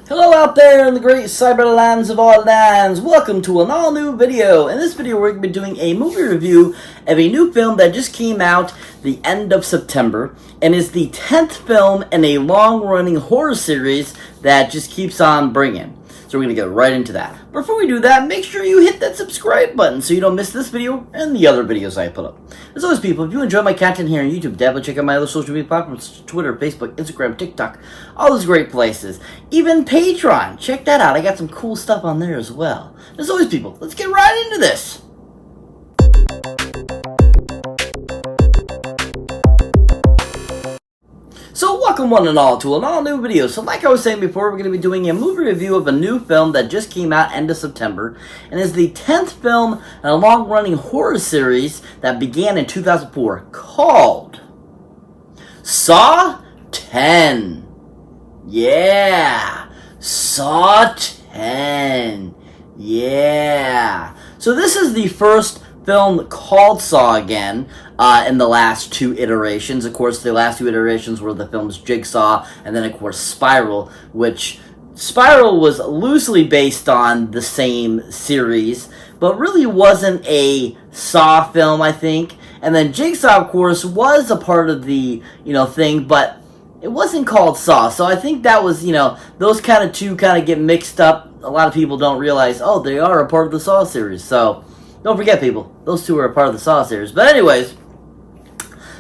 Hello out there in the great cyber lands of all lands. Welcome to an all new video. In this video we're going to be doing a movie review of a new film that just came out the end of September and is the 10th film in a long running horror series that just keeps on bringing. So we're going to get right into that. Before we do that, make sure you hit that subscribe button so you don't miss this video and the other videos I put up. As always, people, if you enjoy my content here on YouTube, definitely check out my other social media platforms, Twitter, Facebook, Instagram, TikTok, all those great places. Even Patreon, check that out. I got some cool stuff on there as well. As always, people, let's get right into this. So welcome one and all to an all new video. So like I was saying before, we're going to be doing a movie review of a new film that just came out end of September and is the 10th film in a long running horror series that began in 2004 called Saw 10. Yeah, Saw 10. Yeah. So this is the first film called Saw again in the last two iterations. Of course, the last two iterations were the films Jigsaw and then, of course, Spiral, which Spiral was loosely based on the same series, but really wasn't a Saw film, I think. And then Jigsaw, of course, was a part of the, thing, but it wasn't called Saw. So I think that was, those two get mixed up. A lot of people don't realize, oh, they are a part of the Saw series. So don't forget, people, those two are a part of the Saw series. But anyways,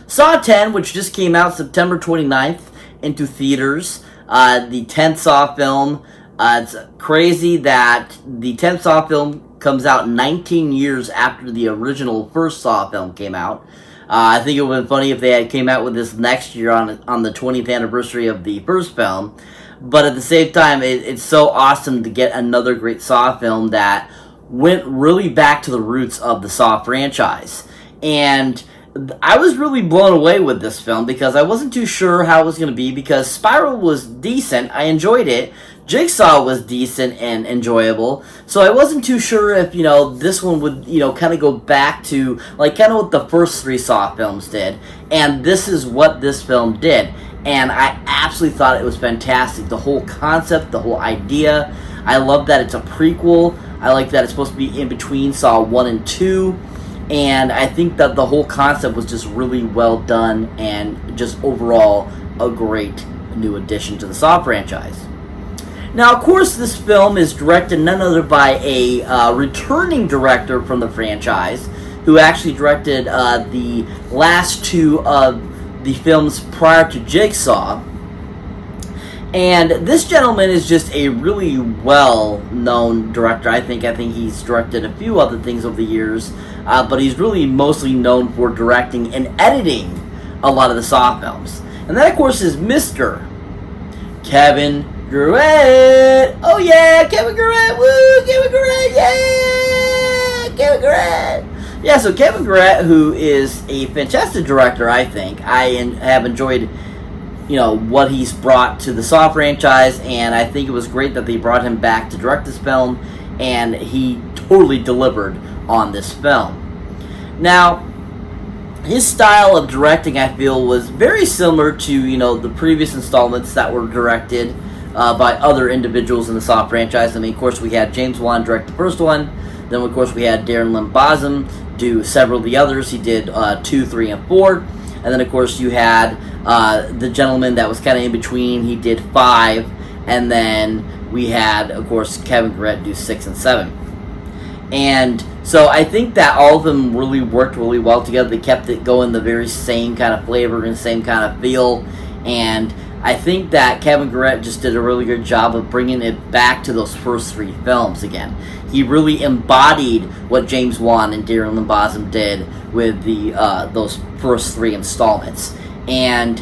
Saw 10, which just came out September 29th into theaters, the 10th Saw film. It's crazy that the 10th Saw film comes out 19 years after the original first Saw film came out. I think it would have been funny if they had came out with this next year on the 20th anniversary of the first film. But at the same time, it's so awesome to get another great Saw film that went really back to the roots of the Saw franchise. And I was really blown away with this film because I wasn't too sure how it was going to be, because Spiral was decent. I enjoyed it. Jigsaw was decent and enjoyable. So I wasn't too sure if, this one would, go back to, what the first three Saw films did. And this is what this film did. And I absolutely thought it was fantastic. The whole concept, the whole idea. I love that it's a prequel. I like that it's supposed to be in between Saw 1 and 2. And I think that the whole concept was just really well done and just overall a great new addition to the Saw franchise. Now, of course, this film is directed none other by a returning director from the franchise who actually directed the last two of the films prior to Jigsaw. And this gentleman is just a really well-known director. I think he's directed a few other things over the years, but he's really mostly known for directing and editing a lot of the Saw films. And that, of course, is Mr. Kevin Garrett. Oh yeah, Kevin Garrett! Woo, Kevin Garrett! Yeah, Kevin Garrett! Yeah, so Kevin Garrett, who is a fantastic director, I think. I have enjoyed what he's brought to the Saw franchise, and I think it was great that they brought him back to direct this film, and he totally delivered on this film. Now, his style of directing, I feel, was very similar to, the previous installments that were directed by other individuals in the Saw franchise. I mean, of course, we had James Wan direct the first one, then, of course, we had Darren Lynn Bosom do several of the others. He did 2, 3, and 4, and then, of course, you had the gentleman that was kind of in between. He did 5, and then we had, of course, Kevin Garrett do 6 and 7. And so I think that all of them really worked really well together. They kept it going the very same kind of flavor and same kind of feel. And I think that Kevin Garrett just did a really good job of bringing it back to those first three films again. He really embodied what James Wan and Darren Lynn Bosom did with the those first three installments. And,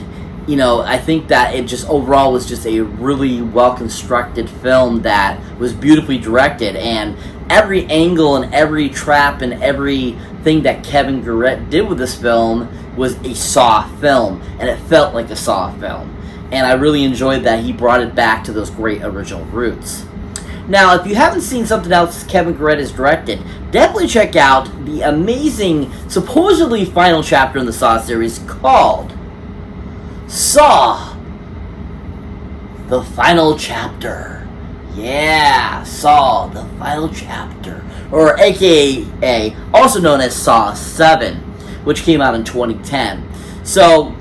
I think that it just overall was just a really well-constructed film that was beautifully directed. And every angle and every trap and everything that Kevin Garrett did with this film was a Saw film. And it felt like a Saw film. And I really enjoyed that he brought it back to those great original roots. Now, if you haven't seen something else Kevin Garrett has directed, definitely check out the amazing, supposedly final chapter in the Saw series called Saw, the Final Chapter. Yeah, Saw, the final chapter, or AKA, also known as Saw 7, which came out in 2010. So,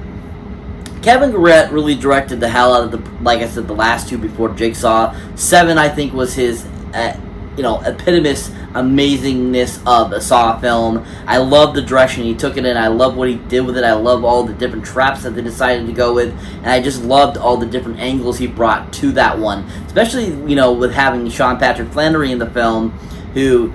Kevin Garrett really directed the hell out of the, like I said, the last two before Jigsaw. 7, I think, was his, epitomous amazingness of a Saw film. I love the direction he took it in. I love what he did with it. I love all the different traps that they decided to go with, and I just loved all the different angles he brought to that one. Especially, with having Sean Patrick Flannery in the film, who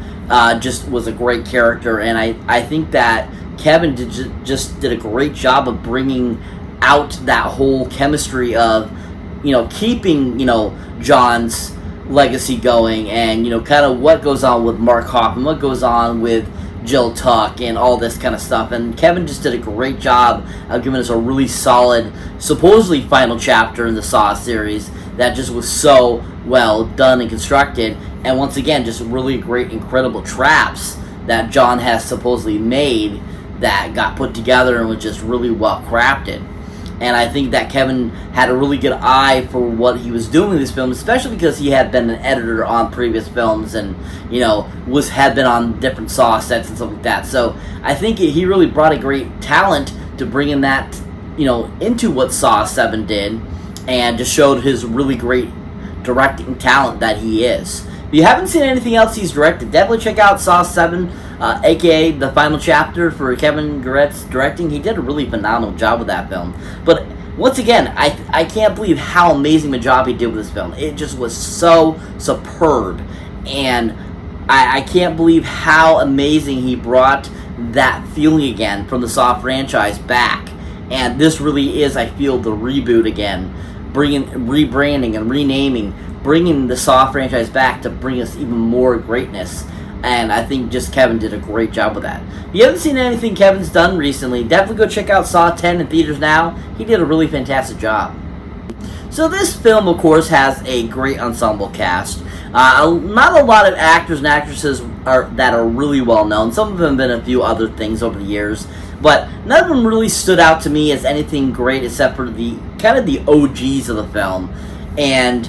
just was a great character, and I think that Kevin just did a great job of bringing out that whole chemistry of, keeping, John's legacy going, and kind of what goes on with Mark Hoffman, what goes on with Jill Tuck, and all this kind of stuff. And Kevin just did a great job of giving us a really solid, supposedly final chapter in the Saw series that just was so well done and constructed. And once again, just really great, incredible traps that John has supposedly made that got put together and was just really well crafted. And I think that Kevin had a really good eye for what he was doing in this film, especially because he had been an editor on previous films and, had been on different Saw sets and stuff like that. So I think he really brought a great talent to bringing that, into what Saw 7 did, and just showed his really great directing talent that he is. If you haven't seen anything else he's directed, definitely check out Saw 7, aka the final chapter for Kevin Garrett's directing. He did a really phenomenal job with that film. But once again, I can't believe how amazing a job he did with this film. It just was so superb. And I can't believe how amazing he brought that feeling again from the Saw franchise back. And this really is, I feel, the reboot again. Rebranding and renaming, bringing the Saw franchise back to bring us even more greatness. And I think just Kevin did a great job with that. If you haven't seen anything Kevin's done recently, definitely go check out Saw 10 in theaters now. He did a really fantastic job. So this film, of course, has a great ensemble cast. Not a lot of actors and actresses that are really well known. Some of them have been a few other things over the years. But none of them really stood out to me as anything great except for the kind of the OGs of the film. And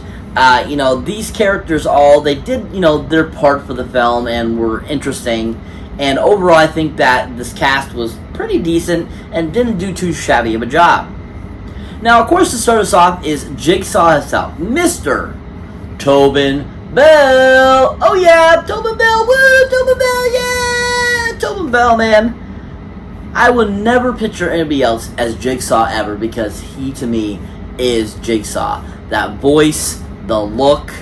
these characters they did, their part for the film and were interesting. And overall, I think that this cast was pretty decent and didn't do too shabby of a job. Now, of course, to start us off is Jigsaw himself, Mr. Tobin Bell. Oh, yeah, Tobin Bell, woo, Tobin Bell, yeah, Tobin Bell, man. I would never picture anybody else as Jigsaw ever, because he, to me, is Jigsaw. That voice, the look,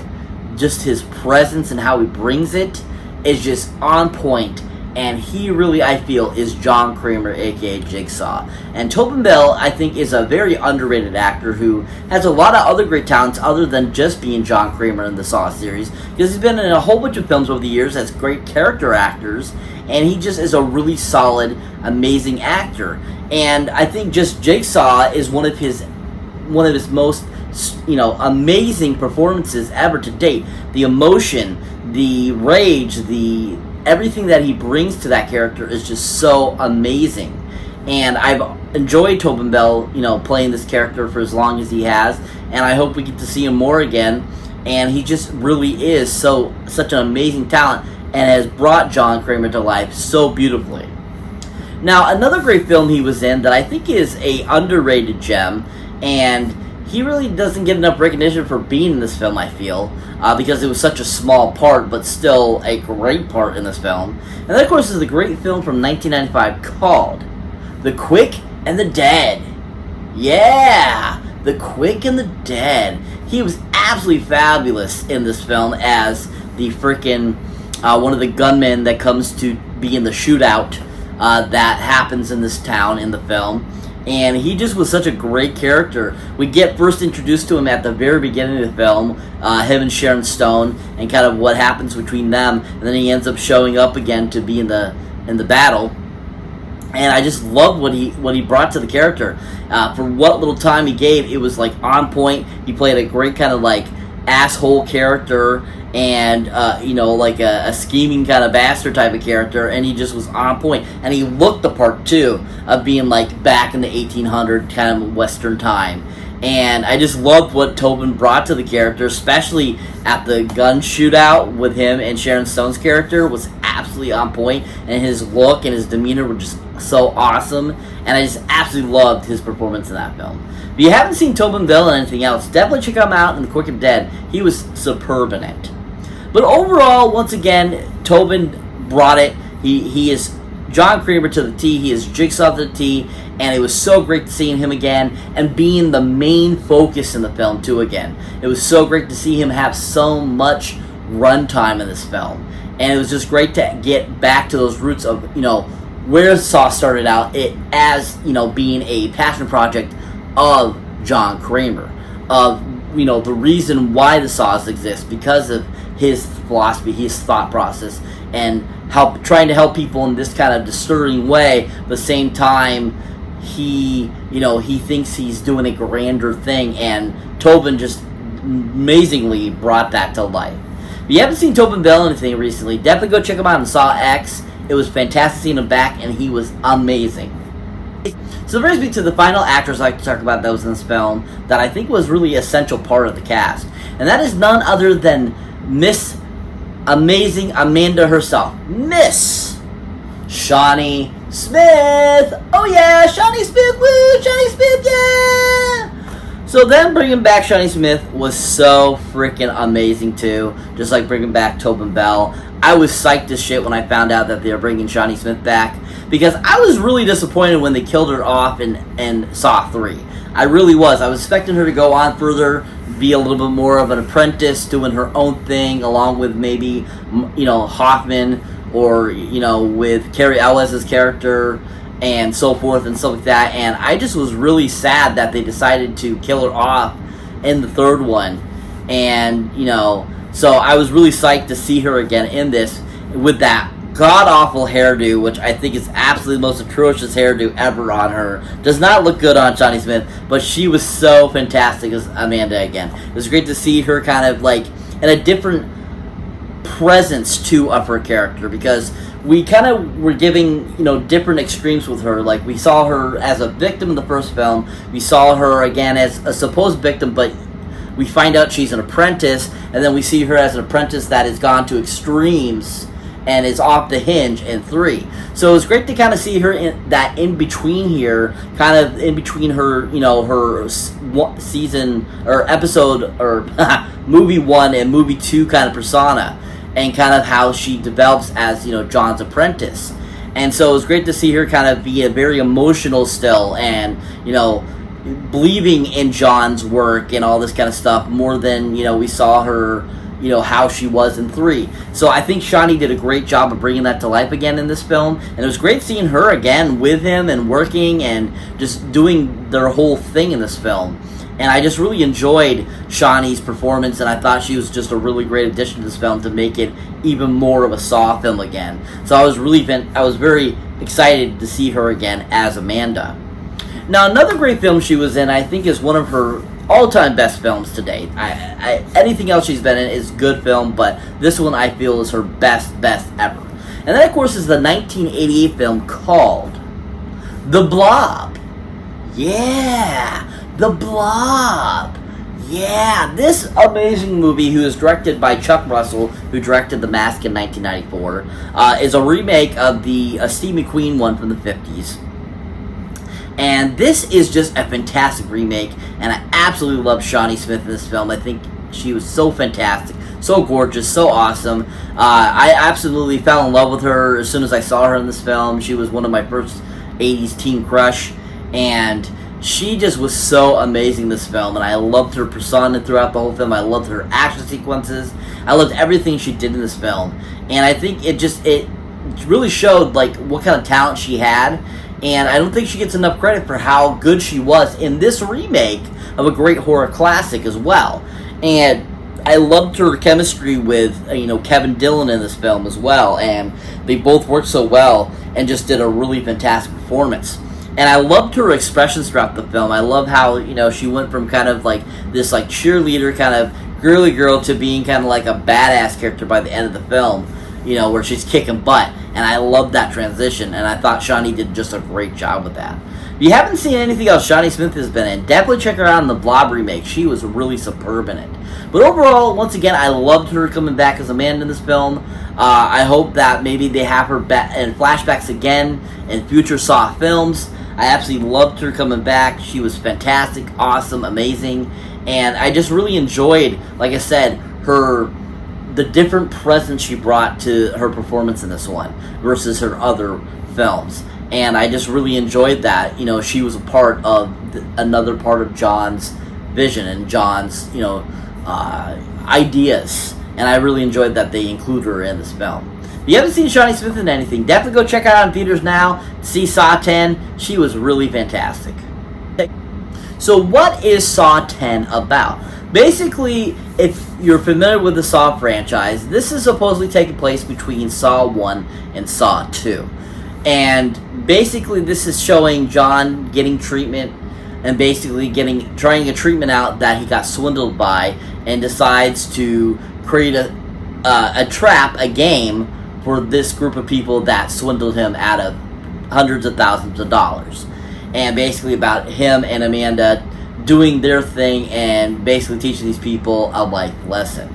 just his presence and how he brings it is just on point. And he really, I feel, is John Kramer, aka Jigsaw. And Tobin Bell, I think, is a very underrated actor who has a lot of other great talents other than just being John Kramer in the Saw series. Because he's been in a whole bunch of films over the years as great character actors. And he just is a really solid, amazing actor. And I think just Jigsaw is one of his most amazing performances ever to date. The emotion, the rage, everything that he brings to that character is just so amazing. And I've enjoyed Tobin Bell, playing this character for as long as he has, and I hope we get to see him more again. And he just really is such an amazing talent and has brought John Kramer to life so beautifully. Now, another great film he was in that I think is a underrated gem, and he really doesn't get enough recognition for being in this film, I feel, because it was such a small part, but still a great part in this film. And that, of course, is the great film from 1995 called The Quick and the Dead. Yeah! The Quick and the Dead. He was absolutely fabulous in this film as the freaking one of the gunmen that comes to be in the shootout that happens in this town in the film. And he just was such a great character. We get first introduced to him at the very beginning of the film, him and Sharon Stone, and kind of what happens between them. And then he ends up showing up again to be in the battle. And I just loved what he brought to the character. For what little time he gave, it was like on point. He played a great kind of like asshole character, and like a scheming kind of bastard type of character, and he just was on point. And he looked the part too of being like back in the 1800 kind of Western time. And I just loved what Tobin brought to the character, especially at the gun shootout with him and Sharon Stone's character was absolutely on point, and his look and his demeanor were just so awesome, and I just absolutely loved his performance in that film. If you haven't seen Tobin Bell in anything else, definitely check him out in The Quick and Dead. He was superb in it. But overall, once again, Tobin brought it. He is John Kramer to the T. He is Jigsaw to the T. And it was so great seeing him again and being the main focus in the film, too, again. It was so great to see him have so much runtime in this film. And it was just great to get back to those roots of, where Saw started out as, being a passion project of John Kramer. Of, the reason why the Saws exist, because of his philosophy, his thought process, and trying to help people in this kind of disturbing way, but at the same time, he thinks he's doing a grander thing, and Tobin just amazingly brought that to life. If you haven't seen Tobin Bell anything recently, definitely go check him out in Saw X. It was fantastic seeing him back, and he was amazing. So that brings me to the final actors I'd like to talk about that was in this film that I think was really an essential part of the cast. And that is none other than Miss Amazing Amanda herself. Miss Shawnee Smith! Oh yeah, Shawnee Smith, woo! Shawnee Smith, yeah! So then bringing back Shawnee Smith was so freaking amazing too. Just like bringing back Tobin Bell. I was psyched as shit when I found out that they were bringing Shawnee Smith back. Because I was really disappointed when they killed her off in Saw 3. I really was. I was expecting her to go on further, be a little bit more of an apprentice, doing her own thing, along with maybe, Hoffman, or, with Carrie Elwes's character, and so forth and stuff like that. And I just was really sad that they decided to kill her off in the third one. And, so I was really psyched to see her again in this with that god-awful hairdo, which I think is absolutely the most atrocious hairdo ever on her. Does not look good on Shawnee Smith, but she was so fantastic as Amanda again. It was great to see her kind of like in a different presence too of her character, because we kind of were giving different extremes with her. Like we saw her as a victim in the first film, we saw her again as a supposed victim, but we find out she's an apprentice, and then we see her as an apprentice that has gone to extremes and is off the hinge in 3. So it was great to kind of see her in between here, kind of in between her, her season or episode or movie 1 and movie 2 kind of persona, and kind of how she develops as John's apprentice. And so it was great to see her kind of be a very emotional still, and believing in John's work and all this kind of stuff more than we saw her how she was in 3. So I think Shawnee did a great job of bringing that to life again in this film, and it was great seeing her again with him and working and just doing their whole thing in this film. And I just really enjoyed Shawnee's performance, and I thought she was just a really great addition to this film to make it even more of a Saw film again. So I was very excited to see her again as Amanda. Now, another great film she was in, I think, is one of her all-time best films to date. Anything else she's been in is good film, but this one I feel is her best ever. And that, of course, is the 1988 film called The Blob. Yeah, The Blob. Yeah, this amazing movie, who is directed by Chuck Russell, who directed The Mask in 1994, is a remake of the Steve McQueen one from the 50s. And this is just a fantastic remake, and I absolutely love Shawnee Smith in this film. I think she was so fantastic, so gorgeous, so awesome. I absolutely fell in love with her as soon as I saw her in this film. She was one of my first 80s teen crush, and she just was so amazing in this film, and I loved her persona throughout the whole film. I loved her action sequences. I loved everything she did in this film, and I think it really showed like what kind of talent she had. And I don't think she gets enough credit for how good she was in this remake of a great horror classic as well. And I loved her chemistry with Kevin Dillon in this film as well, and they both worked so well and just did a really fantastic performance. And I loved her expressions throughout the film. I love how she went from kind of like this like cheerleader kind of girly girl to being kind of like a badass character by the end of the film, where she's kicking butt. And I loved that transition, and I thought Shawnee did just a great job with that. If you haven't seen anything else Shawnee Smith has been in, definitely check her out in the Blob remake. She was really superb in it. But overall, once again, I loved her coming back as Amanda in this film. I hope that maybe they have her back in flashbacks again in future Saw films. I absolutely loved her coming back. She was fantastic, awesome, amazing. And I just really enjoyed, like I said, the different presence she brought to her performance in this one versus her other films. And I just really enjoyed that. You know, she was a part of another part of John's vision and John's, ideas. And I really enjoyed that they include her in this film. If you haven't seen Shawnee Smith in anything, definitely go check it out in theaters now. See Saw 10. She was really fantastic. So what is Saw 10 about? Basically, if you're familiar with the Saw franchise, this is supposedly taking place between Saw 1 and Saw 2. And basically this is showing John getting treatment and basically trying a treatment out that he got swindled by, and decides to create a trap, a game for this group of people that swindled him out of hundreds of thousands of dollars. And basically about him and Amanda doing their thing and basically teaching these people a life lesson.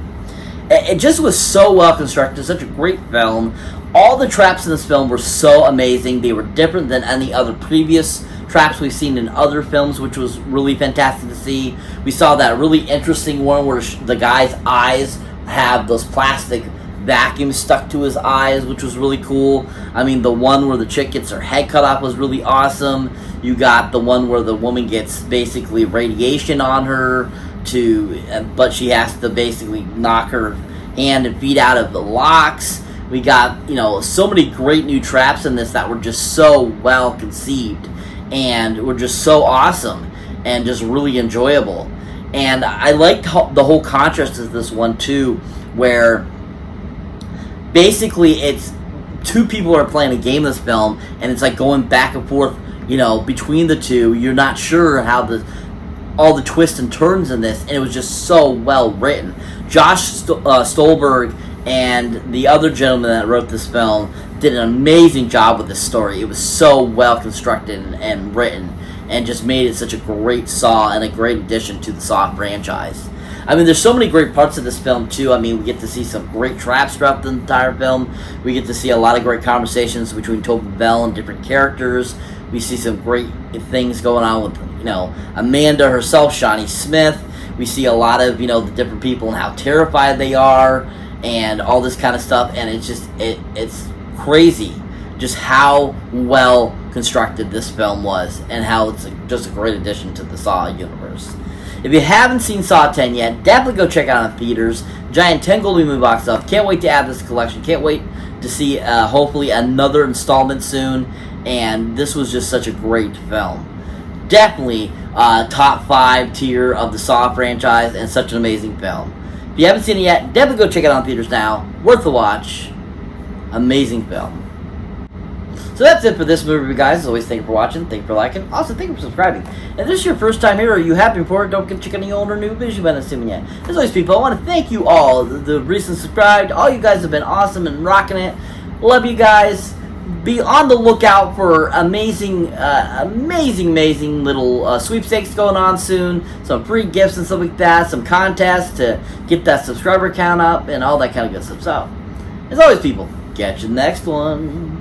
It just was so well constructed, such a great film. All the traps in this film were so amazing. They were different than any other previous traps we've seen in other films, which was really fantastic to see. We saw that really interesting one where the guy's eyes have those plastic vacuums stuck to his eyes, which was really cool. I mean, the one where the chick gets her head cut off was really awesome. You got the one where the woman gets basically radiation on her, but she has to basically knock her hand and feet out of the locks. We got, so many great new traps in this that were just so well conceived and were just so awesome and just really enjoyable. And I liked the whole contrast of this one too, where basically it's two people are playing a game in this film, and it's like going back and forth, between the two. You're not sure how all the twists and turns in this, and it was just so well written. Josh Stolberg and the other gentleman that wrote this film did an amazing job with this story. It was so well constructed and written, and just made it such a great Saw and a great addition to the Saw franchise. I mean, there's so many great parts of this film, too. I mean, we get to see some great traps throughout the entire film. We get to see a lot of great conversations between Tobin Bell and different characters. We see some great things going on with, Amanda herself, Shawnee Smith. We see a lot of, the different people and how terrified they are and all this kind of stuff. And it's just, it's crazy just how well constructed this film was and how it's just a great addition to the Saw universe. If you haven't seen Saw 10 yet, definitely go check it out in theaters. Giant 10 Gold movie box stuff. Can't wait to add this to the collection. Can't wait to see hopefully another installment soon. And this was just such a great film. Definitely top 5 tier of the Saw franchise, and such an amazing film. If you haven't seen it yet, definitely go check it out in theaters now. Worth the watch. Amazing film. So that's it for this movie, guys. As always, thank you for watching. Thank you for liking. Also, thank you for subscribing. If this is your first time here or you have before, don't forget to check any older new videos you've been assuming yet. As always, people, I want to thank you all, the recent subscribed. All you guys have been awesome and rocking it. Love you guys. Be on the lookout for amazing little sweepstakes going on soon. Some free gifts and stuff like that. Some contests to get that subscriber count up and all that kind of good stuff. So, as always, people, catch you next one.